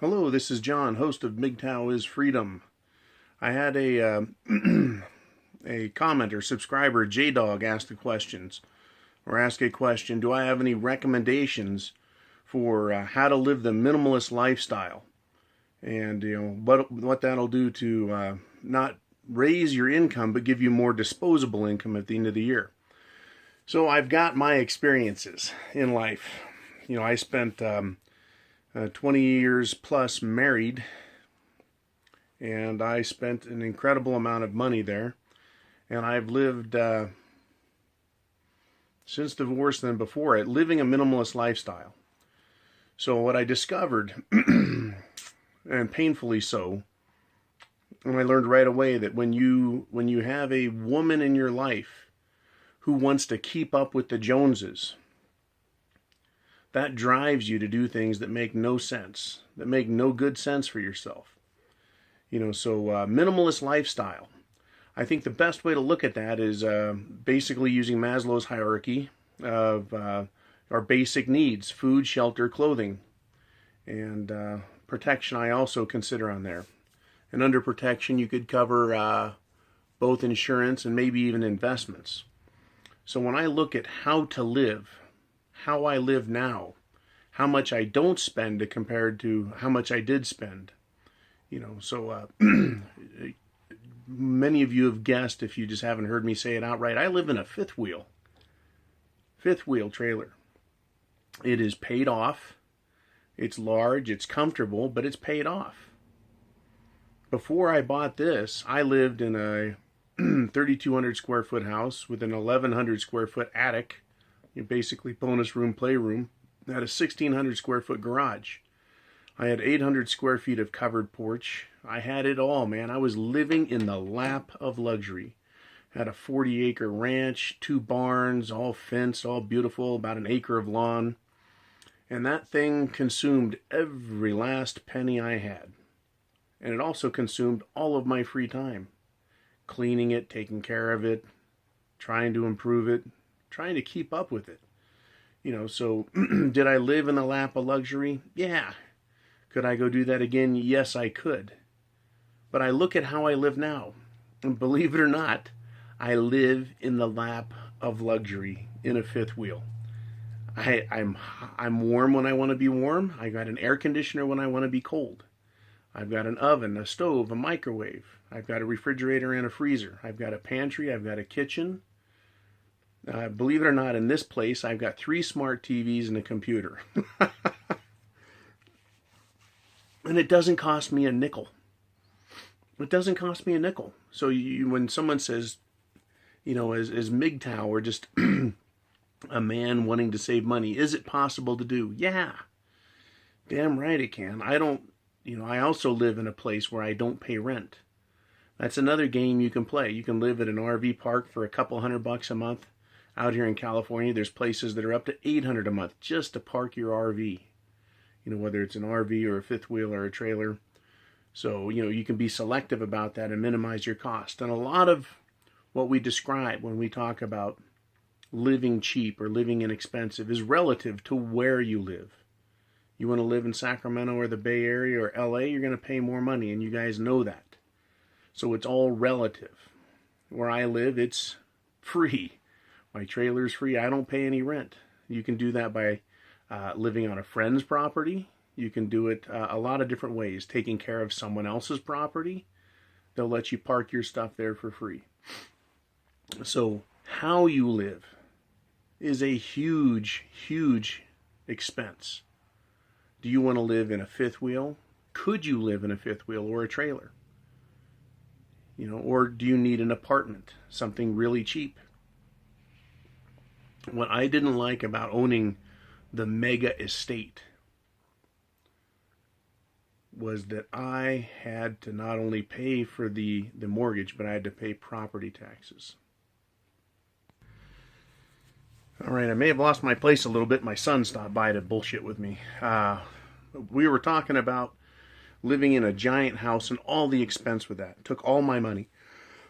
Hello, this is John, host of MGTOW is Freedom. I had a a commenter, subscriber, J-Dog, ask a question. Do I have any recommendations for how to live the minimalist lifestyle? And what that'll do to not raise your income, but give you more disposable income at the end of the year. So I've got my experiences in life. I spent 20 years plus married, and I spent an incredible amount of money there. And I've lived, since divorce than before it, living a minimalist lifestyle. So what I discovered, and painfully so, and I learned right away that when you have a woman in your life who wants to keep up with the Joneses, that drives you to do things that make no sense, that make no good sense for yourself. Minimalist lifestyle. I think the best way to look at that is basically using Maslow's hierarchy of our basic needs: food, shelter, clothing, and protection I also consider on there. And under protection, you could cover both insurance and maybe even investments. So when I look at how to live, how I live now, how much I don't spend compared to how much I did spend. Many of you have guessed, if you just haven't heard me say it outright, I live in a fifth wheel trailer. It is paid off. It's large, it's comfortable, but it's paid off. Before I bought this, I lived in a 3,200 square foot house with an 1,100 square foot attic, basically bonus room, playroom. I had a 1,600 square foot garage. I had 800 square feet of covered porch. I had it all, man. I was living in the lap of luxury. Had a 40-acre ranch, 2 barns, all fenced, all beautiful, about an acre of lawn. And that thing consumed every last penny I had. And it also consumed all of my free time. Cleaning it, taking care of it, trying to improve it, trying to keep up with it. Did I live in the lap of luxury? Yeah. Could I go do that again? Yes, I could. But I look at how I live now, and believe it or not, I live in the lap of luxury in a fifth wheel. I'm warm when I want to be warm. I got an air conditioner when I want to be cold. I've got an oven, a stove, a microwave. I've got a refrigerator and a freezer. I've got a pantry. I've got a kitchen. Believe it or not, in this place, I've got 3 smart TVs and a computer. And it doesn't cost me a nickel. It doesn't cost me a nickel. So when someone says, as MGTOW or just a man wanting to save money, is it possible to do? Yeah. Damn right it can. I also live in a place where I don't pay rent. That's another game you can play. You can live at an RV park for a couple $100 a month. Out here in California, there's places that are up to $800 a month just to park your RV. Whether it's an RV or a fifth wheel or a trailer. So, you can be selective about that and minimize your cost. And a lot of what we describe when we talk about living cheap or living inexpensive is relative to where you live. You want to live in Sacramento or the Bay Area or LA, you're going to pay more money, and you guys know that. So it's all relative. Where I live, it's free. My trailer's free. I don't pay any rent. You can do that by living on a friend's property. You can do it a lot of different ways. Taking care of someone else's property. They'll let you park your stuff there for free. So how you live is a huge, huge expense. Do you want to live in a fifth wheel? Could you live in a fifth wheel or a trailer? Or do you need an apartment? Something really cheap. What I didn't like about owning the mega estate was that I had to not only pay for the mortgage, but I had to pay property taxes. All right, I may have lost my place a little bit. My son stopped by to bullshit with me. We were talking about living in a giant house and all the expense with that. It took all my money,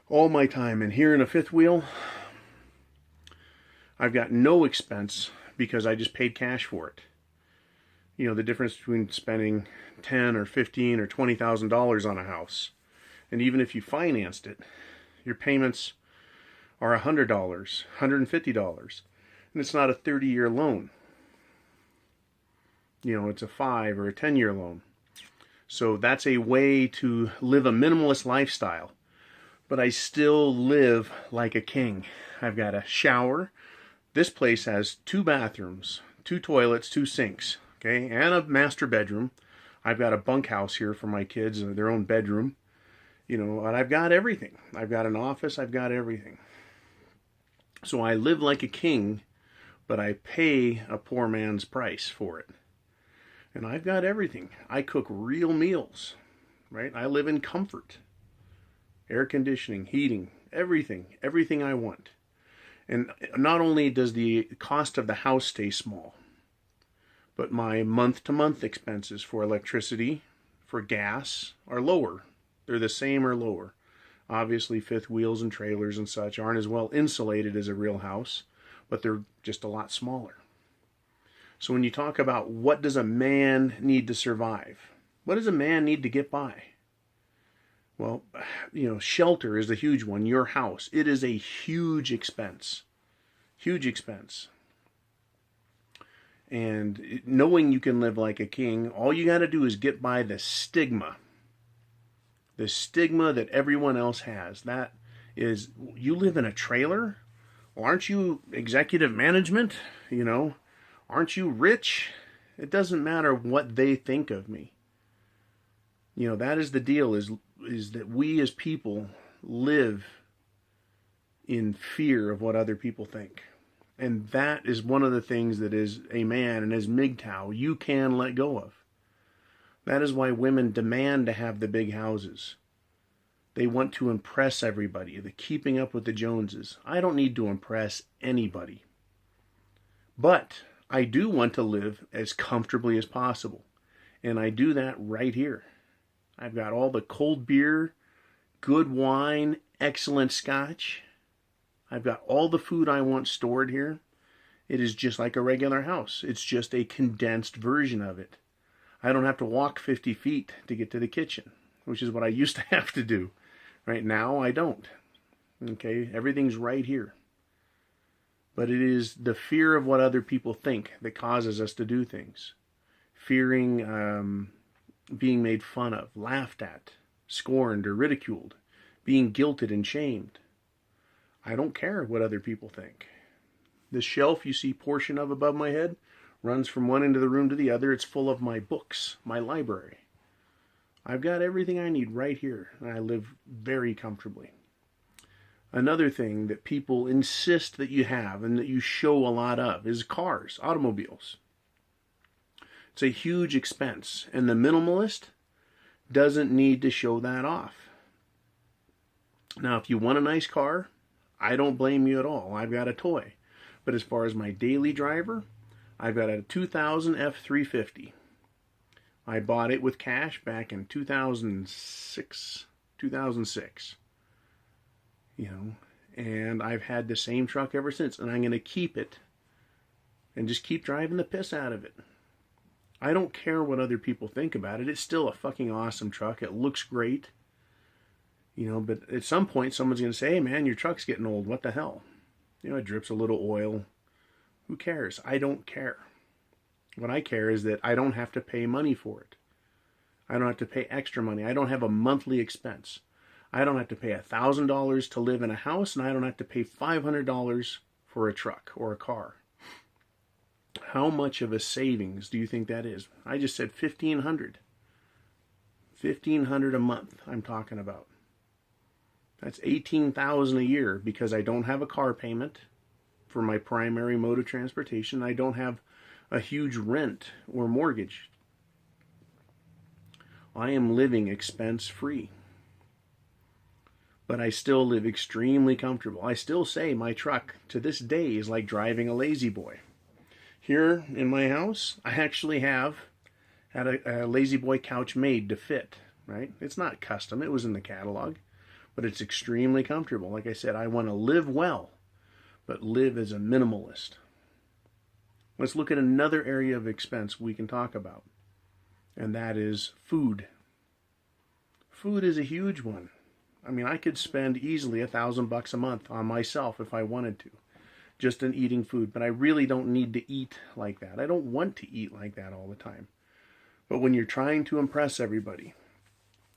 all my time. And here in a fifth wheel, I've got no expense because I just paid cash for it. You know, the difference between spending $10 or $15 or $20,000 on a house. And even if you financed it, your payments are $100, $150. And it's not a 30-year loan. You know, it's a 5 or a 10-year loan. So that's a way to live a minimalist lifestyle. But I still live like a king. I've got a shower. This place has 2 bathrooms, 2 toilets, 2 sinks, okay, and a master bedroom. I've got a bunkhouse here for my kids, their own bedroom. You know, and I've got everything. I've got an office, I've got everything. So I live like a king, but I pay a poor man's price for it. And I've got everything. I cook real meals, right? I live in comfort. Air conditioning, heating, everything I want. And not only does the cost of the house stay small, but my month-to-month expenses for electricity, for gas, are lower. They're the same or lower. Obviously, fifth wheels and trailers and such aren't as well insulated as a real house, but they're just a lot smaller. So when you talk about what does a man need to survive, what does a man need to get by? Well, you know, shelter is the huge one. Your house. It is a huge expense. Huge expense. And knowing you can live like a king, all you got to do is get by the stigma. The stigma that everyone else has. That is, you live in a trailer? Well, aren't you executive management? You know, aren't you rich? It doesn't matter what they think of me. You know, that is the deal, is that we as people live in fear of what other people think. And that is one of the things that is a man and as MGTOW you can let go of. That is why women demand to have the big houses. They want to impress everybody, the keeping up with the Joneses. I don't need to impress anybody. But I do want to live as comfortably as possible. And I do that right here. I've got all the cold beer, good wine, excellent scotch. I've got all the food I want stored here. It is just like a regular house. It's just a condensed version of it. I don't have to walk 50 feet to get to the kitchen, which is what I used to have to do. Right now, I don't. Okay, everything's right here. But it is the fear of what other people think that causes us to do things. Fearing being made fun of, laughed at, scorned, or ridiculed. Being guilted and shamed. I don't care what other people think. The shelf you see portion of above my head runs from one end of the room to the other. It's full of my books, my library. I've got everything I need right here, and I live very comfortably. Another thing that people insist that you have and that you show a lot of is cars, automobiles. It's a huge expense, and the minimalist doesn't need to show that off. Now, if you want a nice car, I don't blame you at all. I've got a toy. But as far as my daily driver, I've got a 2000 F350. I bought it with cash back in 2006. You know, and I've had the same truck ever since, and I'm going to keep it and just keep driving the piss out of it. I don't care what other people think about it. It's still a fucking awesome truck. It looks great. You know, but at some point someone's going to say, hey man, your truck's getting old. What the hell? You know, it drips a little oil. Who cares? I don't care. What I care is that I don't have to pay money for it. I don't have to pay extra money. I don't have a monthly expense. I don't have to pay $1,000 to live in a house, and I don't have to pay $500 for a truck or a car. How much of a savings do you think that is? I just said $1,500. $1,500 a month I'm talking about. That's $18,000 a year because I don't have a car payment for my primary mode of transportation. I don't have a huge rent or mortgage. I am living expense-free. But I still live extremely comfortable. I still say my truck to this day is like driving a lazy boy. Here in my house, I actually had a lazy boy couch made to fit, right? It's not custom. It was in the catalog. But it's extremely comfortable. Like I said, I want to live well, but live as a minimalist. Let's look at another area of expense we can talk about, and that is food. Food is a huge one. I mean, I could spend easily $1,000 a month on myself if I wanted to, just in eating food, but I really don't need to eat like that. I don't want to eat like that all the time. But when you're trying to impress everybody,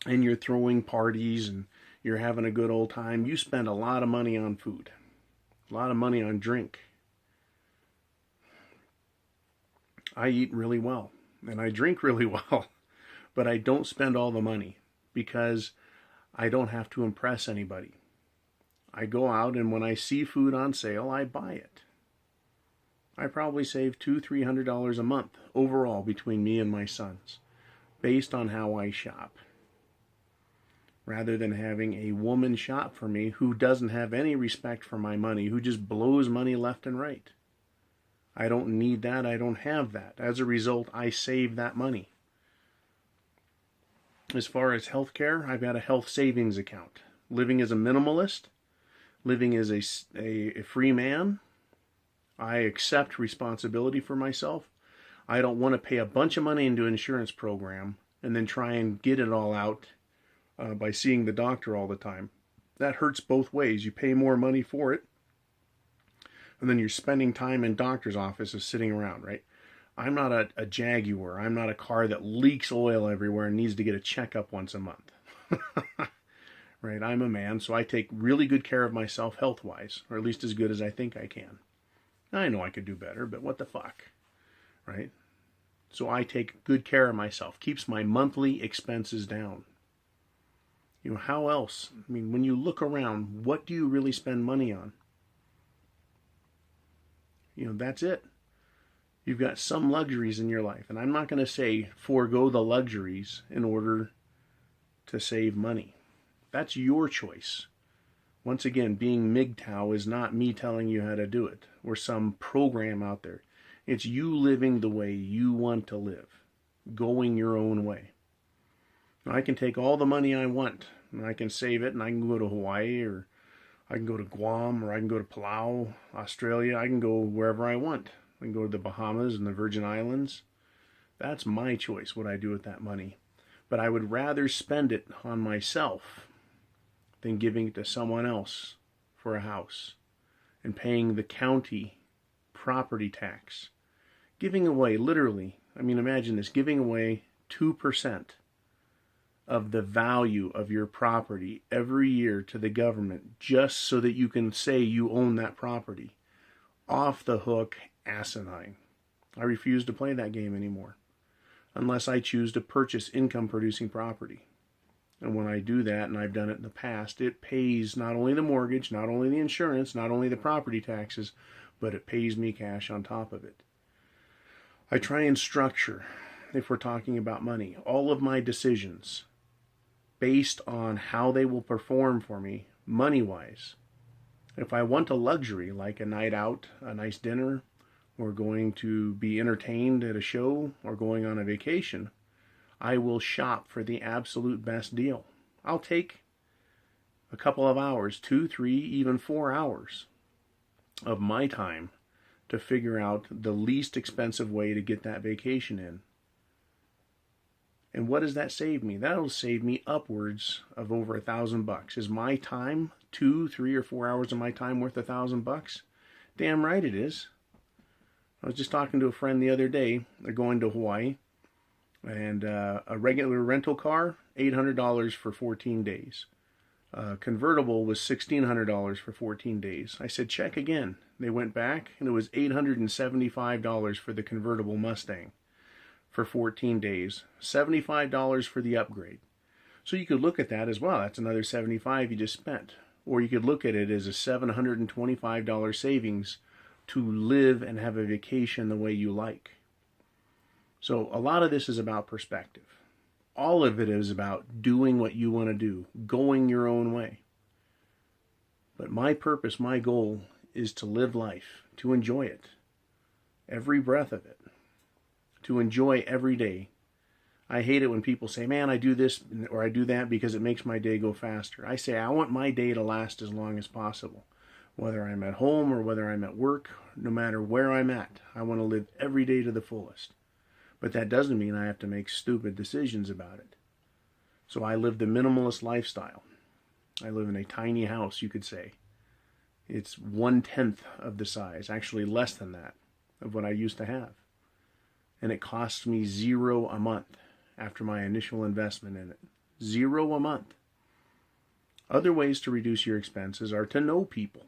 and you're throwing parties, and you're having a good old time, you spend a lot of money on food, a lot of money on drink. I eat really well, and I drink really well, but I don't spend all the money because I don't have to impress anybody. I go out, and when I see food on sale, I buy it. I probably save $200-300 a month overall between me and my sons, based on how I shop. Rather than having a woman shop for me who doesn't have any respect for my money, who just blows money left and right. I don't need that. I don't have that. As a result, I save that money. As far as healthcare, I've got a health savings account. Living as a minimalist, living as a free man, I accept responsibility for myself. I don't want to pay a bunch of money into an insurance program and then try and get it all out by seeing the doctor all the time. That hurts both ways. You pay more money for it, and then you're spending time in doctor's offices sitting around, right? I'm not a Jaguar. I'm not a car that leaks oil everywhere and needs to get a checkup once a month. Right? I'm a man, so I take really good care of myself health-wise, or at least as good as I think I can. I know I could do better, but what the fuck, right? So I take good care of myself. Keeps my monthly expenses down. You know, how else? I mean, when you look around, what do you really spend money on? You know, that's it. You've got some luxuries in your life. And I'm not going to say forego the luxuries in order to save money. That's your choice. Once again, being MGTOW is not me telling you how to do it or some program out there. It's you living the way you want to live, going your own way. I can take all the money I want, and I can save it, and I can go to Hawaii, or I can go to Guam, or I can go to Palau, Australia. I can go wherever I want. I can go to the Bahamas and the Virgin Islands. That's my choice, what I do with that money. But I would rather spend it on myself than giving it to someone else for a house and paying the county property tax. Giving away, literally, I mean, imagine this, giving away 2% of the value of your property every year to the government just so that you can say you own that property. Off the hook, asinine. I refuse to play that game anymore unless I choose to purchase income-producing property. And when I do that, and I've done it in the past, it pays not only the mortgage, not only the insurance, not only the property taxes, but it pays me cash on top of it. I try and structure, if we're talking about money, all of my decisions based on how they will perform for me money-wise. If I want a luxury, like a night out, a nice dinner, or going to be entertained at a show, or going on a vacation, I will shop for the absolute best deal. I'll take a couple of hours, 2, 3, even 4 hours of my time to figure out the least expensive way to get that vacation in. And what does that save me? That'll save me upwards of over $1,000. Is my time, 2, 3, or 4 hours of my time worth $1,000? Damn right it is. I was just talking to a friend the other day. They're going to Hawaii. And a regular rental car, $800 for 14 days. Convertible was $1,600 for 14 days. I said, check again. They went back, and it was $875 for the convertible Mustang for 14 days. $75 for the upgrade. So you could look at that as well. That's another $75 you just spent. Or you could look at it as a $725 savings to live and have a vacation the way you like. So a lot of this is about perspective. All of it is about doing what you want to do, going your own way. But my purpose, my goal, is to live life, to enjoy it, every breath of it, to enjoy every day. I hate it when people say, man, I do this or I do that because it makes my day go faster. I say, I want my day to last as long as possible. Whether I'm at home or whether I'm at work, no matter where I'm at, I want to live every day to the fullest. But that doesn't mean I have to make stupid decisions about it. So I live the minimalist lifestyle. I live in a tiny house, you could say. It's 1/10 of the size, actually less than that, of what I used to have. And it costs me $0 a month after my initial investment in it. $0 a month. Other ways to reduce your expenses are to know people.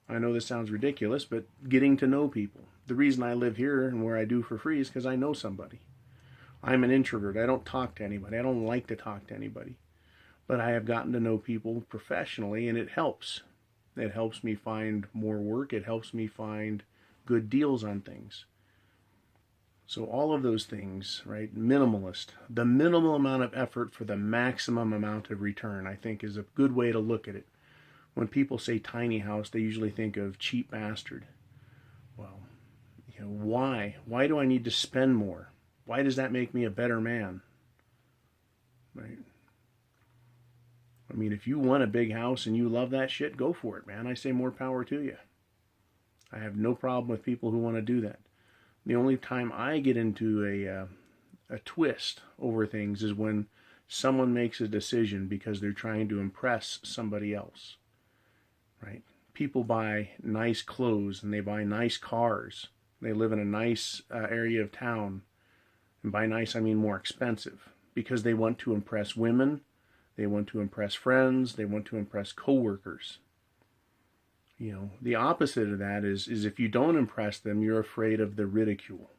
I know this sounds ridiculous, but getting to know people. The reason I live here and where I do for free is because I know somebody. I'm an introvert. I don't talk to anybody. I don't like to talk to anybody. But I have gotten to know people professionally, and it helps. It helps me find more work. It helps me find good deals on things. So all of those things, right? Minimalist. The minimal amount of effort for the maximum amount of return, I think, is a good way to look at it. When people say tiny house, they usually think of cheap bastard. Well, why? Why do I need to spend more? Why does that make me a better man? Right? I mean, if you want a big house and you love that shit, go for it, man. I say more power to you. I have no problem with people who want to do that. The only time I get into a twist over things is when someone makes a decision because they're trying to impress somebody else. Right? People buy nice clothes and they buy nice cars. They live in a nice area of town. And by nice, I mean more expensive. Because they want to impress women. They want to impress friends. They want to impress coworkers. The opposite of that is if you don't impress them, you're afraid of the ridicule.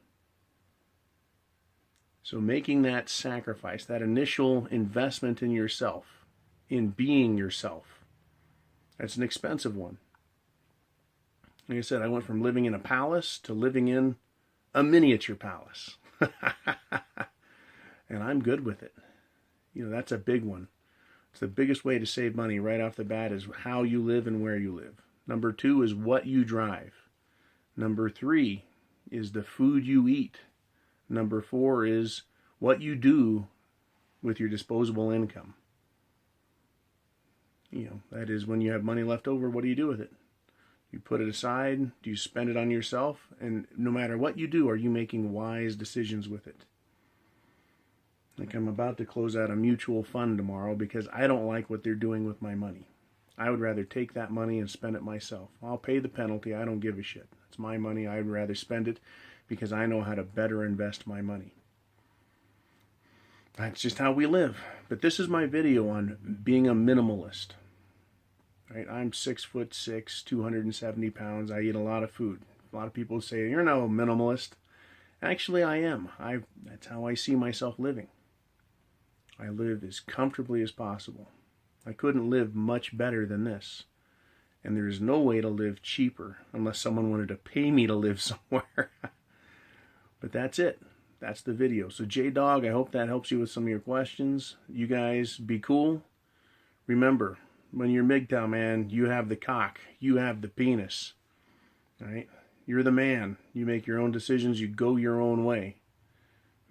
So making that sacrifice, that initial investment in yourself, in being yourself, that's an expensive one. Like I said, I went from living in a palace to living in a miniature palace. And I'm good with it. That's a big one. It's the biggest way to save money right off the bat is how you live and where you live. Number 2 is what you drive. Number 3 is the food you eat. Number 4 is what you do with your disposable income. That is when you have money left over, what do you do with it? You put it aside? Do you spend it on yourself? And no matter what you do, are you making wise decisions with it? Like I'm about to close out a mutual fund tomorrow because I don't like what they're doing with my money. I would rather take that money and spend it myself. I'll pay the penalty. I don't give a shit. It's my money. I'd rather spend it because I know how to better invest my money. That's just how we live. But this is my video on being a minimalist. Right? I'm 6'6", 270 pounds. I eat a lot of food. A lot of people say, you're no minimalist. Actually, I am. That's how I see myself living. I live as comfortably as possible. I couldn't live much better than this. And there's no way to live cheaper unless someone wanted to pay me to live somewhere. But that's it. That's the video. So J-Dog, I hope that helps you with some of your questions. You guys be cool. Remember, when you're MGTOW, man, you have the cock. You have the penis. All right? You're the man. You make your own decisions. You go your own way.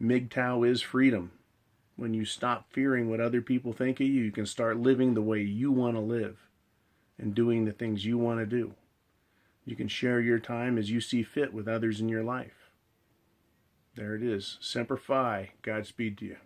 MGTOW is freedom. When you stop fearing what other people think of you, you can start living the way you want to live and doing the things you want to do. You can share your time as you see fit with others in your life. There it is. Semper Fi. Godspeed to you.